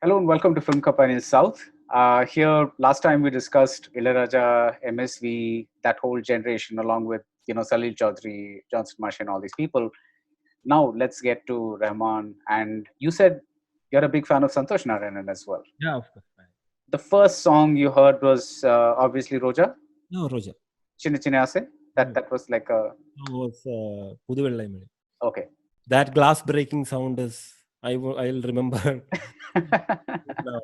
Hello and welcome to Film Company South. Here, last time we discussed Ilayaraja, MSV, that whole generation, along with Salil Chaudhary, Johnson Marsh, and all these people. Now let's get to Rahman. And you said you're a big fan of Santhosh Narayanan as well. Yeah, of course. The first song you heard was obviously Roja, No, Roja. Chinna Chinna Aase. That was like a Was Puduvellai Mali. okay. That glass breaking sound is I'll remember now.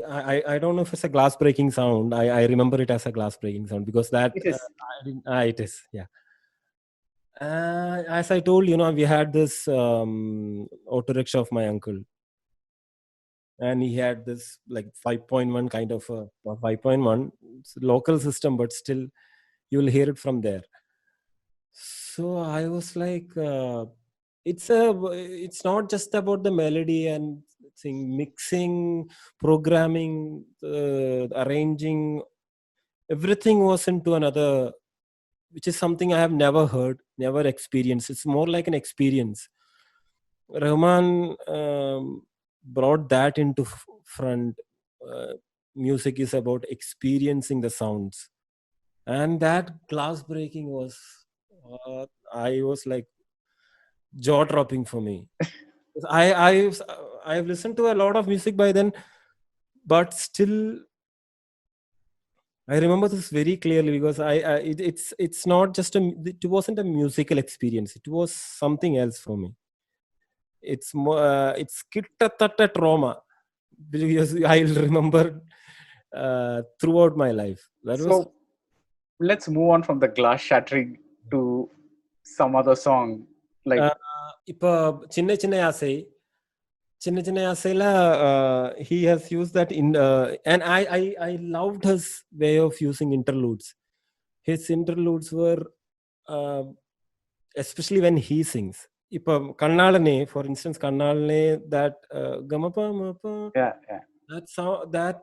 I don't know if it's a glass breaking sound. I remember it as a glass breaking sound because that It is. it is, yeah. As I told we had this auto rickshaw of my uncle, and he had this like 5.1 kind of a 5.1 local system, but still you will hear it from there. So I was like, it's not just about the melody and mixing, programming, arranging. Everything was into another, which is something I have never heard, never experienced. It's more like an experience. Rahman brought that into front. Music is about experiencing the sounds, and that glass breaking was. I was like jaw dropping for me. I've listened to a lot of music by then, but still I remember this very clearly because it's not just it wasn't a musical experience. It was something else for me. It's more it's kitta trauma because I'll remember throughout my life. So let's move on from the glass shattering to some other song. Like Chinna Chinna Asela, he has used that in and I loved his way of using interludes. His interludes were especially when he sings. Kannalane, for instance, Kannalane, that gamapa mapa, yeah. that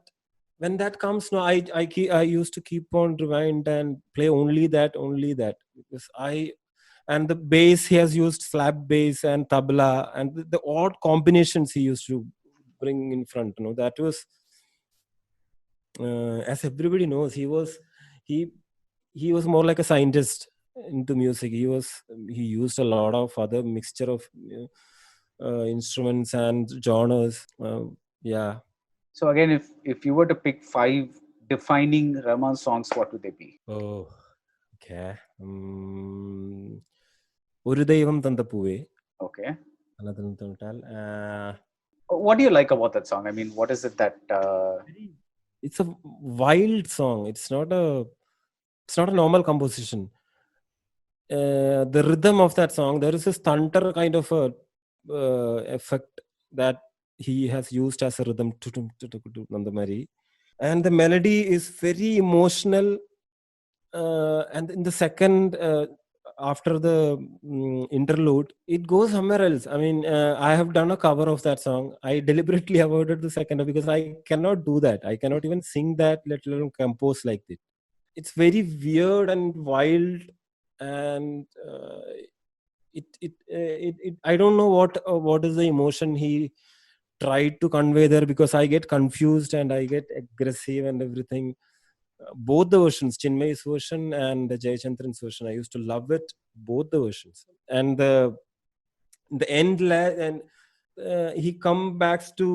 when that comes, no, I used to keep on rewind and play only that because and the bass, he has used slap bass and tabla and the odd combinations he used to bring in front. That was as everybody knows, he was more like a scientist into music. He used a lot of other mixture of instruments and genres. Yeah. So again, if you were to pick 5 defining Rahman songs, what would they be? Oh, okay. ഒരു ദൈവം തന്ന പൂവേ. Okay. Uh, What do you like about that song? I mean, what is it that? It's a wild song. It's not a normal composition. The rhythm of that song, there is this thunder kind of a effect that he has used as a rhythm to Nandamari, and the melody is very emotional. And in the second, after the interlude, it goes somewhere else. I mean, I have done a cover of that song. I deliberately avoided the second because I cannot do that. I cannot even sing that, let alone compose like it. It's very weird and wild, and I don't know what is the emotion he tried to convey there, because I get confused and I get aggressive and everything. Both the versions, Chinmay's version and Jayachandran's version, I used to love it, both the versions. And the end and he comes back to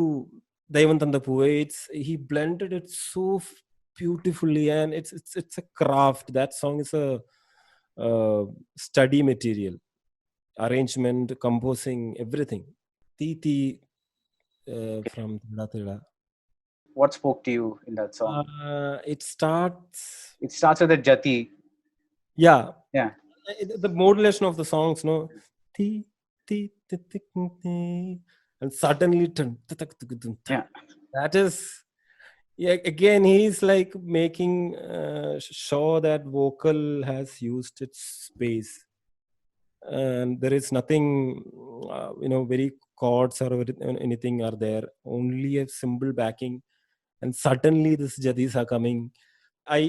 Dheivam Tanda Poove. He blended it so beautifully, and it's a craft. That song is a study material, arrangement, composing, everything. Titi from Tila. What spoke to you in that song? It starts with a jati. Yeah. The modulation of the songs, no, and suddenly that is, again, he's like making sure that vocal has used its space, and there is nothing very chords or anything are there, only a simple backing, and suddenly this jadis are coming. I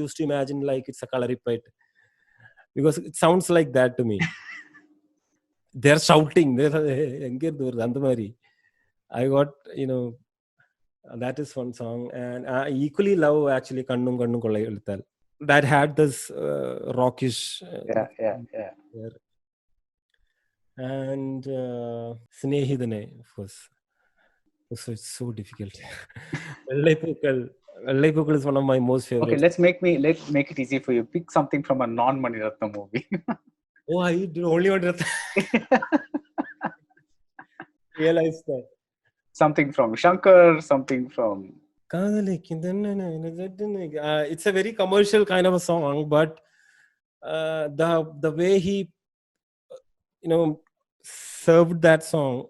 used to imagine like it's a kalaripet, because it sounds like that to me. They're shouting. I got, that is one song, and I equally love actually Kannum Kannum Kollai Ulthal. That had this rockish Yeah. there. And Snehidane, of course. So it's so difficult. Vellaipookkal. Vellaipookkal is one of my most Okay, favorite. let's make it easy for you. Pick something from a non-Mani Ratnam movie. Oh, I did only want to realize that. Something from Shankar, something from It's a very commercial kind of a song, but the way he served that song,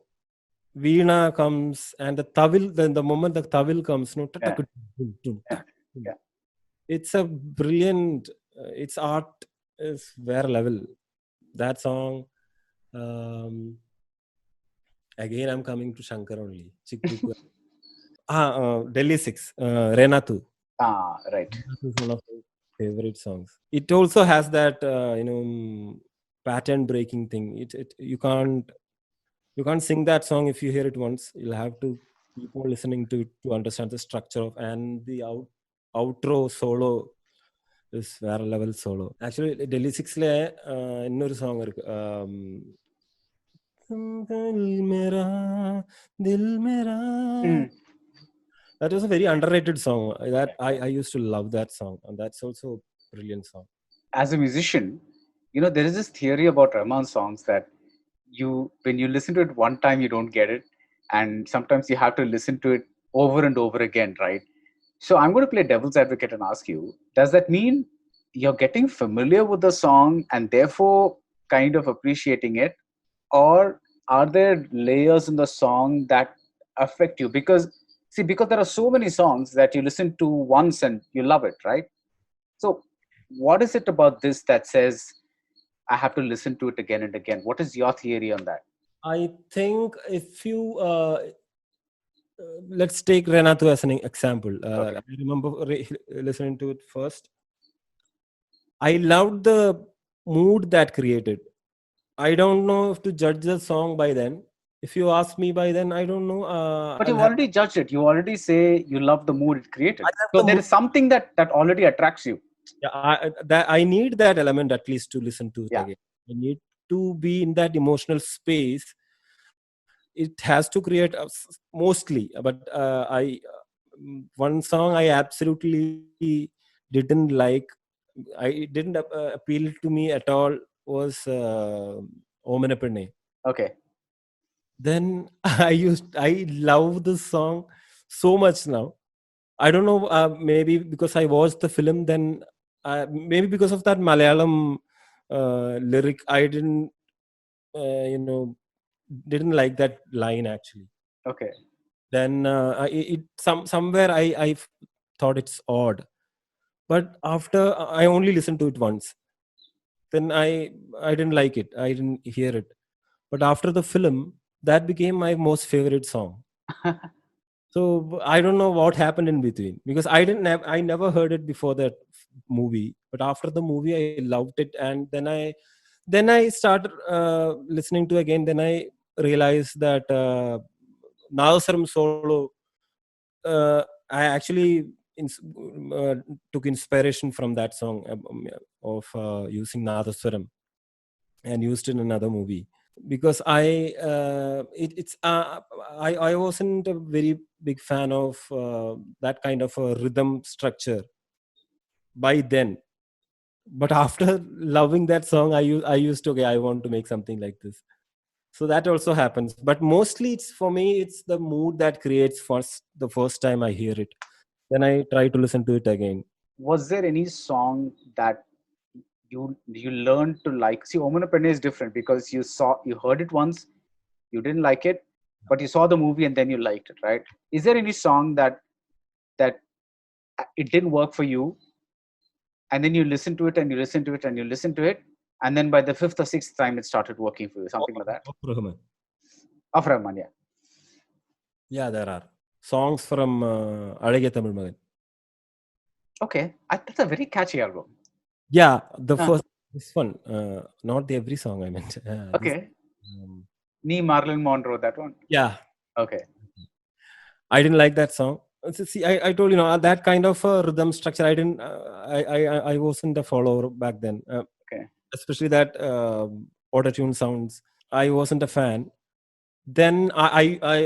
Veena comes and the tawil, then the moment the tawil comes, yeah, yeah. it's a brilliant, its art is very level. That song, um, again, I'm coming to Shankar only. Chikku. Delhi 6, Renatu. Right. This is one of my favorite songs. It also has that pattern breaking thing. You can't sing that song if you hear it once. You'll have to keep on listening to it to understand the structure of, and the outro solo is வேற level solo. Actually, Delhi 6ல இன்னொரு song இருக்கு. Dil mera, dil mera. That was a very underrated song. That I used to love that song, and that's also a brilliant song. As a musician, there is this theory about Rahman songs that when you listen to it one time, you don't get it, and sometimes you have to listen to it over and over again, right? So I'm going to play devil's advocate and ask you: does that mean you're getting familiar with the song and therefore kind of appreciating it, or are there layers in the song that affect you? Because there are so many songs that you listen to once and you love it, right? So what is it about this that says I have to listen to it again and again? What is your theory on that? I think if you let's take Renatu as an example. Okay. I remember listening to it first. I loved the mood that created. I don't know if to judge the song by then. If you ask me by then, I don't know. But I'll you've have, already judged it. You already say you love the mood it created. I have So the there mood. is something that already attracts you. Yeah, I need that element at least to listen to it Yeah. again. I need to be in that emotional space. It has to create mostly, but one song I absolutely didn't like. It didn't appeal to me at all. Was Omenapenne. Okay. Then I love this song so much now. I don't know, maybe because I watched the film, then maybe because of that Malayalam lyric, I didn't like that line actually. Okay. Then somewhere I thought it's odd, but after I only listened to it once, then I didn't like it. I didn't hear it, but after the film, that became my most favorite song. So I don't know what happened in between, because I never heard it before that movie, but after the movie I loved it, and then I started listening to again. Then I realized that Nadasaram solo, I actually uh, took inspiration from that song, of using Nadaswaram, and used it in another movie, because I wasn't a very big fan of that kind of a rhythm structure by then. But after loving that song, I used to, okay, I want to make something like this. So that also happens, but mostly it's, for me, it's the mood that creates first the first time I hear it. Then I try to listen to it again. Was there any song that you learned to like? See, Omanapenne is different because you heard it once, you didn't like it, but you saw the movie and then you liked it, right? Is there any song that it didn't work for you, and then you listen to it and you listen to it and you listen to it, and then by the fifth or sixth time it started working for you, something like that? Of Rahman. Of Rahman, yeah. Yeah, there are songs from Alage Tamil Magan. Okay, that's a very catchy album. Yeah, the Huh. first, this one, not the every song I meant. This, Okay. um, Nee Marilyn Monroe, that one. yeah, Okay. I didn't like that song. See, I told you, that kind of rhythm structure. I didn't. I wasn't a follower back then, Okay. especially that autotune sounds. I wasn't a fan. Then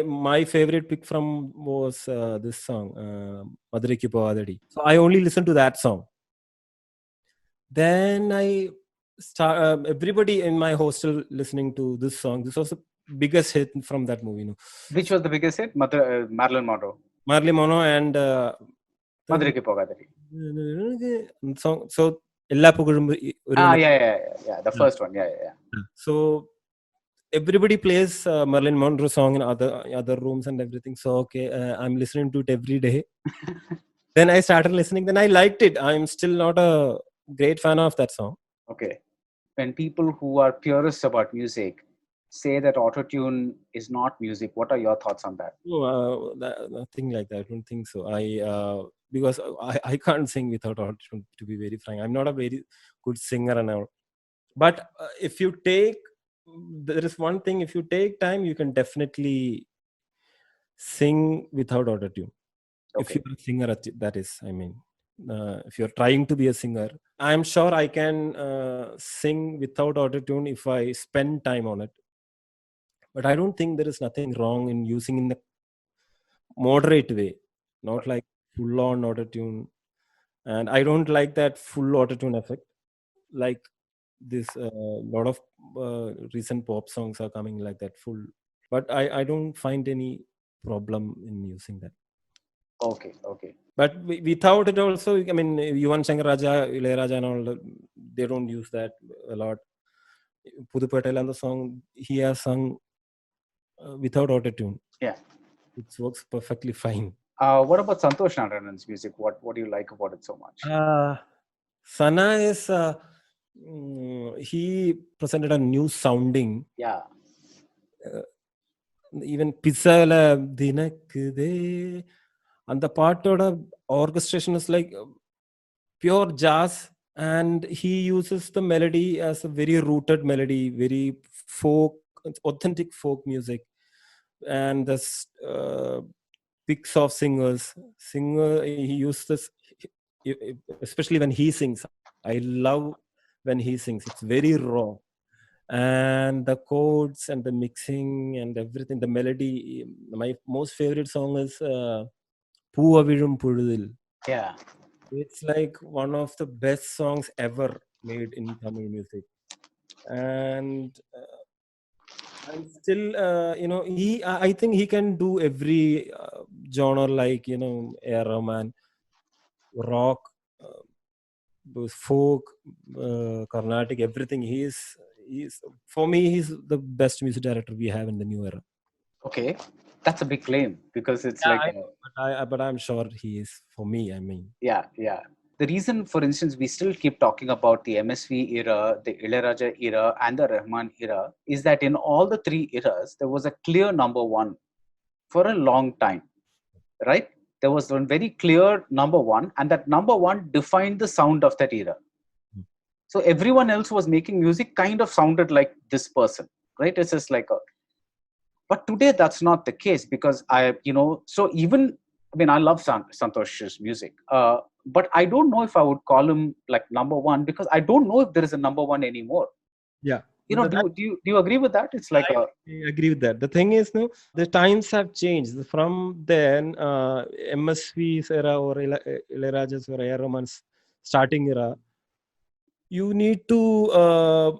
my favorite pick from was this song, Madurai Povadadi. So I only listened to that song. Then I start everybody in my hostel listening to this song. This was the biggest hit from that movie. Which was the biggest hit? Marilyn Monroe. Marley Mono and the Madurai Pogadari. song. So എല്ലാ പുകഴും Ah, ഒരുവനെ. yeah. The first one. Yeah. So everybody plays Marilyn Monroe song in other rooms and everything. So okay, I'm listening to it every day. Then I started listening. Then I liked it. I'm still not a great fan of that song. Okay. When people who are purists about music say that autotune is not music, what are your thoughts on that? No, nothing like that. I don't think so. Because I can't sing without audition. To be very frank, I'm not a very good singer and all. But if you take, there is one thing. If you take time, you can definitely sing without autotune. If Okay. you're a singer, that is, I mean, if you're trying to be a singer, I'm sure I can sing without autotune if I spend time on it. But I don't think there is nothing wrong in using in the moderate way, not like full on autotune. And I don't like that full autotune effect. Like this, lot of recent pop songs are coming like that full. But I don't find any problem in using that. Okay. But without it also, I mean, Yuvan Shankar Raja, Ilayaraja and all, they don't use that a lot. Pudu Patel and the song, he has sung without autotune. Yeah. It works perfectly fine. What about Santhosh Narayanan's music? What do you like about it so much? SaNa is, he presented a new sounding. Yeah. Even Pizzala Dinakde, and the part of the orchestration is like pure jazz, and he uses the melody as a very rooted melody, very folk, authentic folk music, and the picks of singer he uses, especially when he sings. I love when he sings. It's very raw, and the chords and the mixing and everything, the melody. My most favorite song is Poove Pudil. Yeah. It's like one of the best songs ever made in Tamil music. And still, I think he can do every genre, like, AR Rahman, rock, folk, Carnatic, everything. He's for me, he's the best music director we have in the new era. Okay. That's a big claim because it's Yeah, like, I know, but I'm sure he is for me. I mean, yeah. The reason, for instance, we still keep talking about the MSV era, the Ilayaraja era, and the Rahman era is that in all the three eras, there was a clear number one for a long time, right? There was one very clear number one, and that number one defined the sound of that era. So everyone else who was making music kind of sounded like this person, right? It's just like a, but today that's not the case because so even, I mean, I love Santosh's music, but I don't know if I would call him like number one because I don't know if there is a number one anymore. yeah. Do you agree with that? It's like I agree with that. The thing is, no, the times have changed. From then, MSV's era or Ilayaraja's or A.R. Rahman's starting era, you need to,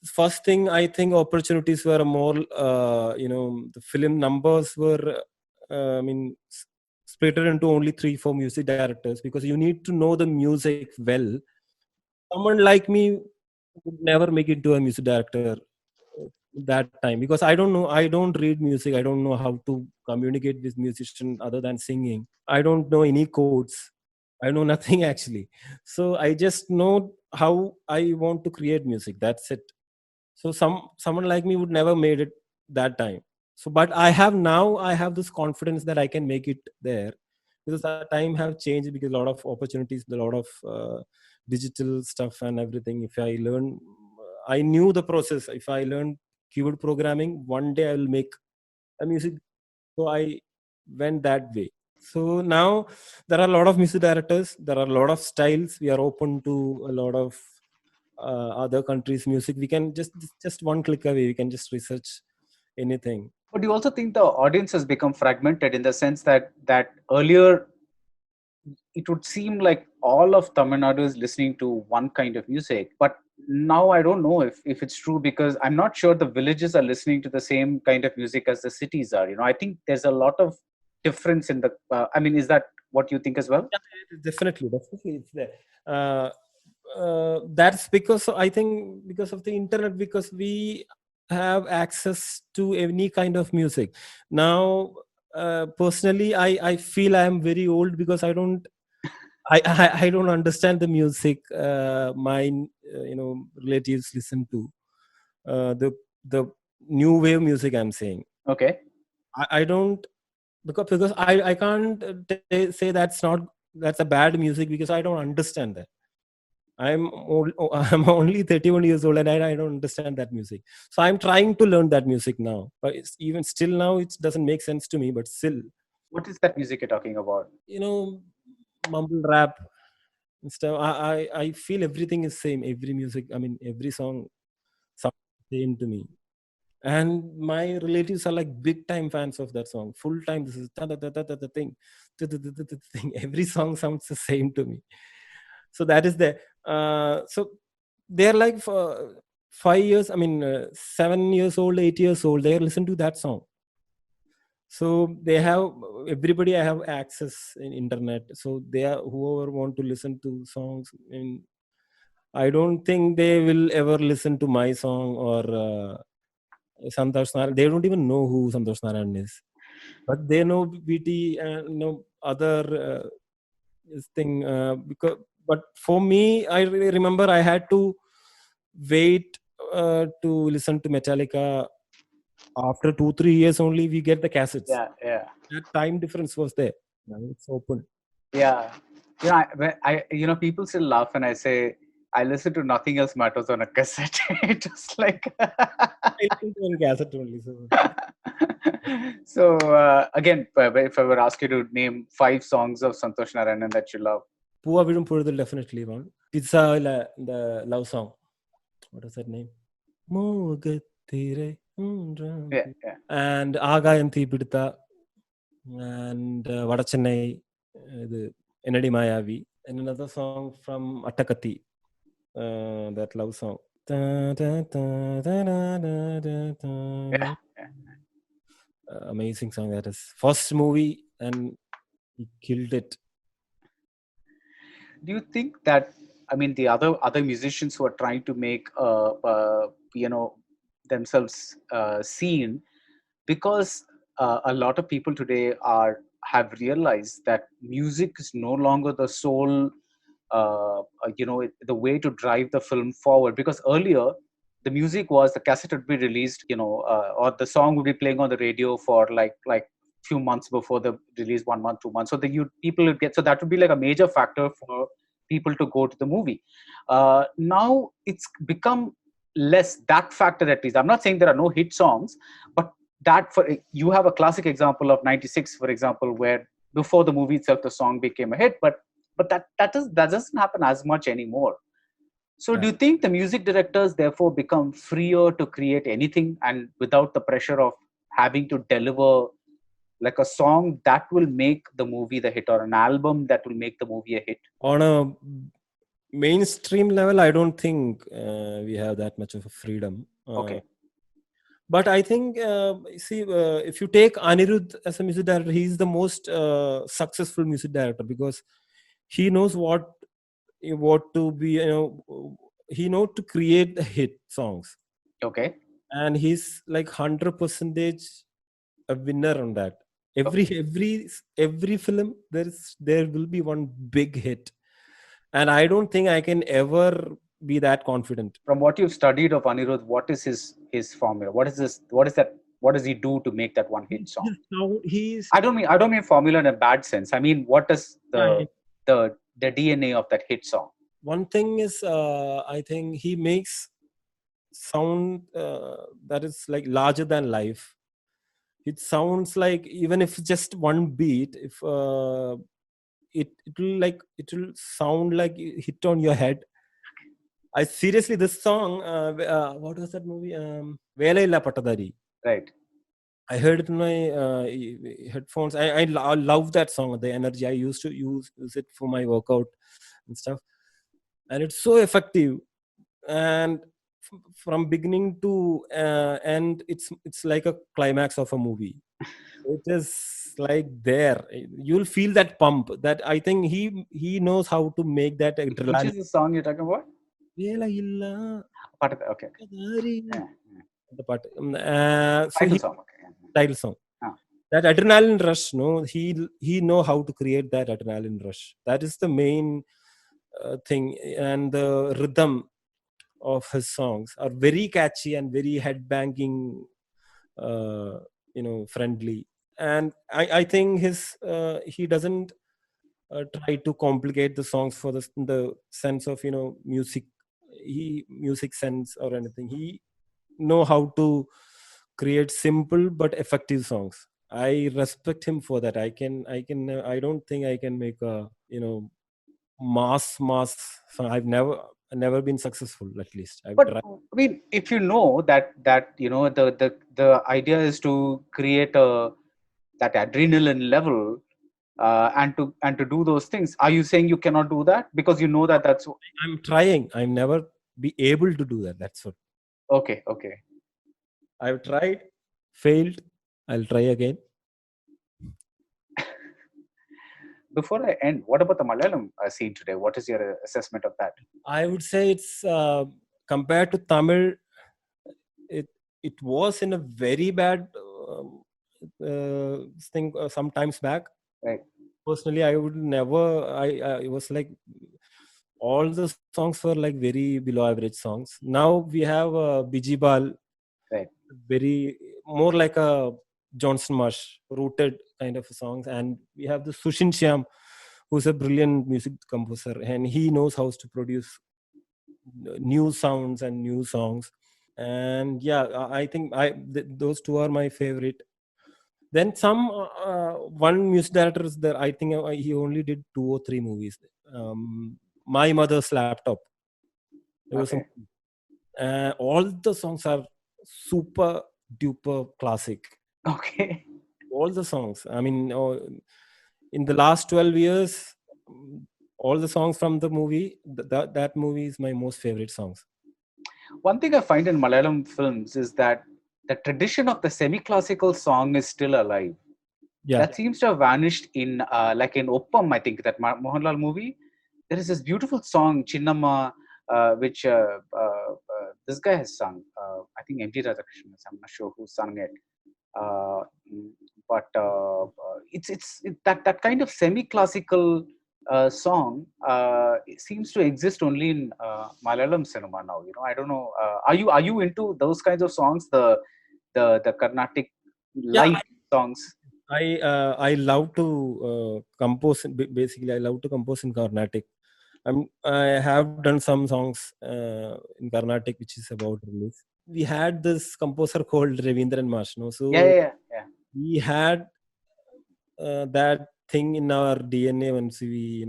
first thing, I think opportunities were more, the film numbers were, split into only 3-4 music directors, because you need to know the music well. Someone like me would never make it to a music director that time, because I don't know, I don't read music, I don't know how to communicate with musician other than singing. I don't know any codes, I know nothing actually. So I just know how I want to create music, that's it. So someone like me would never made it that time. So but I have this confidence that I can make it there, because that time have changed, because a lot of opportunities, a lot of digital stuff and everything. If I learn, I knew the process. If I learn keyboard programming, one day I will make a music. So I went that way. So now there are a lot of music directors, there are a lot of styles. We are open to a lot of other countries' music. We can just one click away. We can just research anything. But do you also think the audience has become fragmented in the sense that earlier it would seem like all of Tamil Nadu is listening to one kind of music, but now I don't know if it's true, because I'm not sure the villages are listening to the same kind of music as the cities are. I think there's a lot of difference in the. I mean, is that what you think as well? Definitely, it's there. That's because I think because of the internet, because we have access to any kind of music now. Personally, I feel I am very old because I don't understand the music my relatives listen to, the new wave music I'm saying. Okay. I don't, because I can't say that's a bad music because I don't understand that. I'm only 31 years old and I don't understand that music. So I'm trying to learn that music now. But even still now, it doesn't make sense to me. But still, What is that music you're talking about? mumble rap and stuff. I feel everything is same. Every music, I mean, every song sounds same to me. And my relatives are like big time fans of that song. Full time, this is the thing, the thing. Every song sounds the same to me. So that is there. So they're like for 5 years. I mean, 7 years old, 8 years old. They listen to that song. So they have everybody. I have access in internet. So they are whoever want to listen to songs. And I don't think they will ever listen to my song or Santhosh Narayan. They don't even know who Santhosh Narayan is, but they know BT and other this thing. But for me, I really remember I had to wait to listen to Metallica. After 2-3 years only, we get the cassettes. Yeah. That time difference was there. Now it's open. Yeah. People still laugh when I say I listen to Nothing Else Matters on a cassette. Just like. I listen to one cassette only. So again, if I were to ask you to name 5 songs of Santhosh Narayanan that you love. Poove Vidum Poludhil definitely one. Pizza, the love song. What is that name? Mogathire. Yeah. And Agayam Thipiditha and Vadachennai, Enadi Mayavi, and another song from Attakati, that love song. Yeah. Amazing song that is. First movie and he killed it. Do you think that, I mean, the other musicians who are trying to make themselves seen, because a lot of people today have realized that music is no longer the sole the way to drive the film forward, because earlier the music was, the cassette would be released, or the song would be playing on the radio for like few months before the release, 1 month, 2 months, so people would get, so that would be like a major factor for people to go to the movie. Now it's become less that factor, at least. I'm not saying there are no hit songs, but that, for you have a classic example of 96, for example, where before the movie itself the song became a hit, but that doesn't happen as much anymore. So do you think the music directors therefore become freer to create anything, and without the pressure of having to deliver like a song that will make the movie the hit, or an album that will make the movie a hit? On a mainstream level, I don't think we have that much of a freedom. Okay. But I think, if you take Anirudh as a music director, he's the most successful music director because he knows what to be, he knows to create the hit songs. Okay. And he's like 100% a winner on that. Every film, there will be one big hit. And I don't think I can ever be that confident. From what you've studied of Anirudh, what is his formula? What does he do to make that one hit song? I don't mean formula in a bad sense. I mean, what does the DNA of that hit song? One thing is, I think he makes sound that is like larger than life. It sounds like, even if just one beat, if it will sound like it hit on your head. I seriously, this song, what was that movie? Velailla Patadari. Right. I heard it in my headphones. I love that song. The energy, I used to use it for my workout and stuff, and it's so effective. And from beginning to end, it's like a climax of a movie. It is like there. You'll feel that pump. That I think he knows how to make that Which adrenaline. is the song you're talking about? Velailla Okay. Patadari. Yeah. The part. So Title he song. Okay. title song. Ah, That adrenaline rush, no, he know how to create that adrenaline rush. That is the main thing. And the rhythm of his songs are very catchy and very headbanging, uh, friendly. And I think he doesn't try to complicate the songs for the sense of music sense or anything. He know how to create simple but effective songs. I respect him for that. I don't think I can make a mass song. I've never been successful. At least I've but tried. I mean, if you know that the idea is to create that adrenaline level, and to do those things, are you saying you cannot do that because you know that that's I'm trying. I'm never be able to do that. That's what okay? Okay. I've tried, failed. I'll try again. Before I end, what about the Malayalam scene today? What is your assessment of that? I would say it's compared to Tamil, it it was in a very bad thing sometimes back. Right. Personally, I would never. I it was like all the songs were like very below average songs. Now we have Bijibal, Right. very more like a Johnson Marsh rooted kind of songs, and we have the Sushin Shyam, who's a brilliant music composer, and he knows how to produce new sounds and new songs. And yeah, I think those two are my favorite. Then one music director is there. I think he only did 2 or 3 movies. My Mother's Laptop. There was some. Okay. All the songs are super duper classic. Okay. All the songs. I mean, in the last 12 years, all the songs from the movie. That movie is my most favorite songs. One thing I find in Malayalam films is that the tradition of the semi-classical song is still alive. Yeah. That seems to have vanished in like in Oppam, I think, that Mohanlal movie. There is this beautiful song Chinnamma, which this guy has sung. I think M.G. Radhakrishnan. I'm not sure who sung it. uh, mm, but that kind of semi-classical song it seems to exist only in Malayalam cinema now. I don't know. Are you into those kinds of songs? The Carnatic Yeah, light songs. I love to compose. Basically, I love to compose in Carnatic. I have done some songs in Carnatic, which is about release. We had this composer called Ravindran Mash, no? Yeah, yeah, So yeah, yeah. we had that thing in our DNA once we,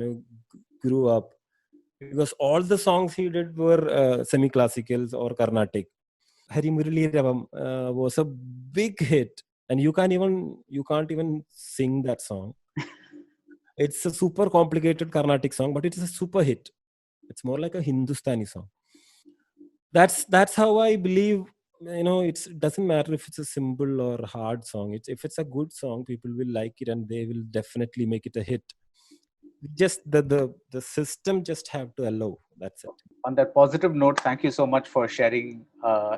grew up, because all the songs he did were semi-classicals or Carnatic. Hari Murali Ravam was a big hit, and you can't even sing that song. It's a super complicated Carnatic song, but it is a super hit. It's more like a Hindustani song. That's how I believe. It doesn't matter if it's a simple or hard song. If it's a good song, people will like it, and they will definitely make it a hit. Just the system just have to allow. That's it. On that positive note, thank you so much for sharing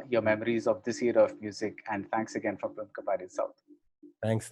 your memories of this era of music, and thanks again from Kapari South. Thanks.